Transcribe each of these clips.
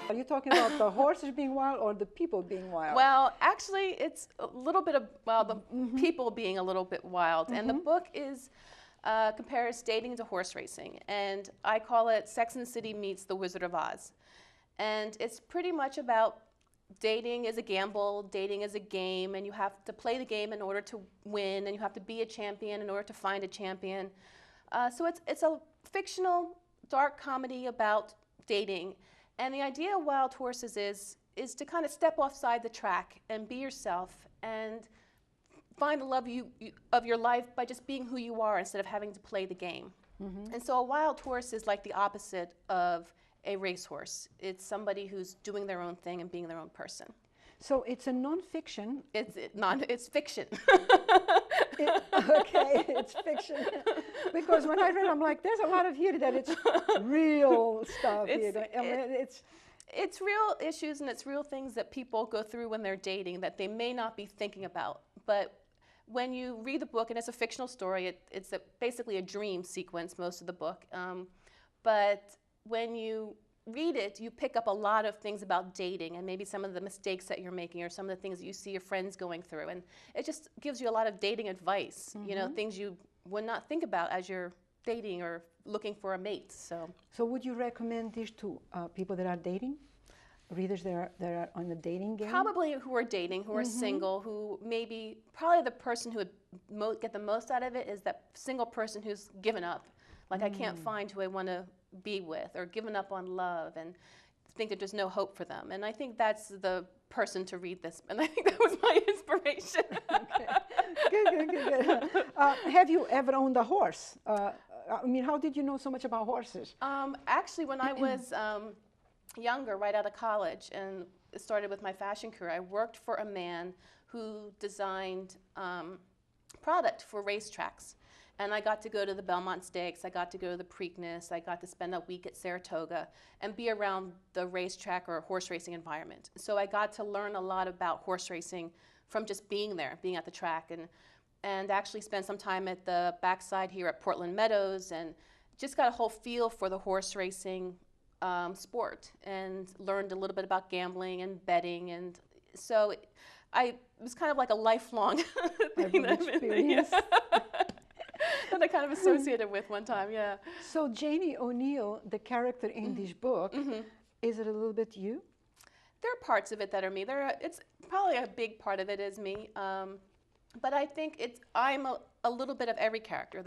Are you talking about the horses being wild or the people being wild? Well, actually, it's a little bit of, well, the people being a little bit wild. And the book is compares dating to horse racing. And I call it Sex and the City meets the Wizard of Oz. And it's pretty much about dating is a gamble, dating is a game, and you have to play the game in order to win, and you have to be a champion in order to find a champion. So it's a fictional, dark comedy about dating. And the idea of Wild Horses is to kind of step offside the track and be yourself and find the love of your life by just being who you are instead of having to play the game. And so a wild horse is like the opposite of a racehorse. It's somebody who's doing their own thing and being their own person. So it's a non-fiction. It's fiction. Okay, it's fiction. Because when I read, I'm like, there's a lot of here that it's real stuff. It's real issues and it's real things that people go through when they're dating that they may not be thinking about. But when you read the book, and it's a fictional story, it's basically a dream sequence, most of the book. But when you read it, you pick up a lot of things about dating and maybe some of the mistakes that you're making or some of the things that you see your friends going through. And it just gives you a lot of dating advice, you know, things you would not think about as you're dating or looking for a mate. So would you recommend this to people that are dating? Readers that are on the dating game? Probably who are dating, who are single, who maybe, probably the person who would get the most out of it is that single person who's given up. Like, I can't find who I want to be with, or given up on love and think that there's no hope for them. And I think that's the person to read this. And I think that was my inspiration. Okay. Good. Have you ever owned a horse? I mean, how did you know so much about horses? Actually, when I was younger, right out of college, and it started with my fashion career, I worked for a man who designed product for racetracks. And I got to go to the Belmont Stakes, I got to go to the Preakness, I got to spend a week at Saratoga and be around the racetrack or horse racing environment. So I got to learn a lot about horse racing from just being there, being at the track, and actually spend some time at the backside here at Portland Meadows and just got a whole feel for the horse racing sport and learned a little bit about gambling and betting. And so it was kind of like a lifelong thing that that I kind of associated with one time, yeah. So Janie O'Neill, the character in this book, is it a little bit you? There are parts of it that are me. It's probably a big part of it is me. But I think I'm a little bit of every character.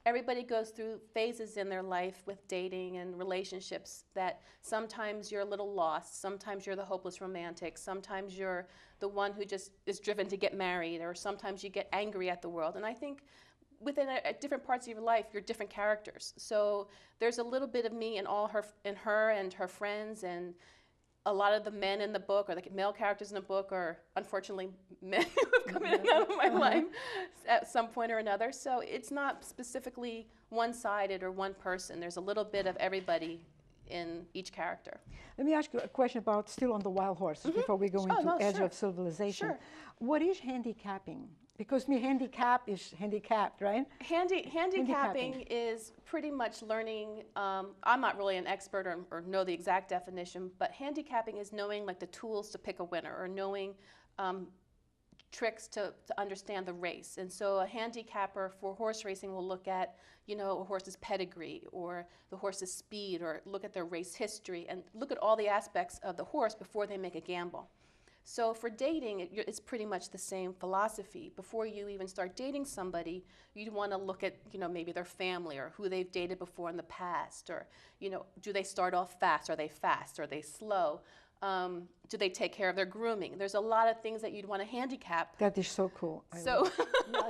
Everybody goes through phases in their life with dating and relationships that sometimes you're a little lost, sometimes you're the hopeless romantic, sometimes you're the one who just is driven to get married, or sometimes you get angry at the world. And I think within different parts of your life, you're different characters. So there's a little bit of me in her and her friends, and a lot of the men in the book, or the male characters in the book, are unfortunately men who have come in and out of my life at some point or another. So it's not specifically one-sided or one person. There's a little bit of everybody in each character. Let me ask you a question about, still on the wild horses, before we go into Edge of Civilization. Sure. What is handicapping? Because handicap is handicapped, right? Handicapping is pretty much learning. I'm not really an expert or know the exact definition, but handicapping is knowing like the tools to pick a winner, or knowing tricks to understand the race. And so a handicapper for horse racing will look at, you know, a horse's pedigree or the horse's speed, or look at their race history and look at all the aspects of the horse before they make a gamble. So for dating, it's pretty much the same philosophy. Before you even start dating somebody, you'd want to look at, you know, maybe their family or who they've dated before in the past, or, you know, do they start off fast? Are they fast? Are they slow? Do they take care of their grooming? There's a lot of things that you'd want to handicap. That is so cool. I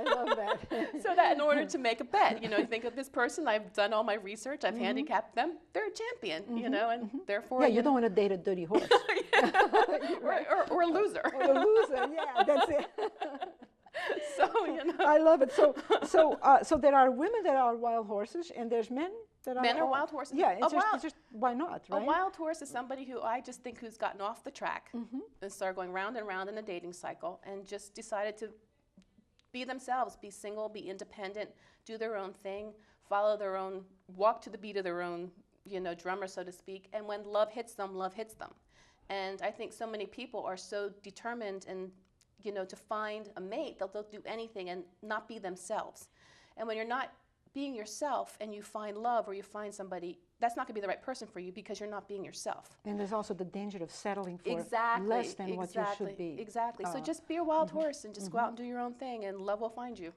love that. So that in order to make a bet, you know, you think of this person, I've done all my research, I've handicapped them, they're a champion, you know, and therefore... Yeah, you don't want to date a dirty horse. or a loser. Or a loser, yeah, that's it. So, you know. I love it. So there are women that are wild horses, and there's men that are... Men are wild horses. Yeah, it's just, why not, right? A wild horse is somebody who I just think who's gotten off the track and started going round and round in the dating cycle and just decided to be themselves, be single, be independent, do their own thing, follow their own, walk to the beat of their own, drummer, so to speak. And when love hits them, love hits them. And I think so many people are so determined and, to find a mate, they'll do anything and not be themselves. And when you're not being yourself and you find love or you find somebody, that's not going to be the right person for you because you're not being yourself. And there's also the danger of settling for Exactly, less than what you should be. Exactly. So just be a wild horse and just go out and do your own thing, and love will find you.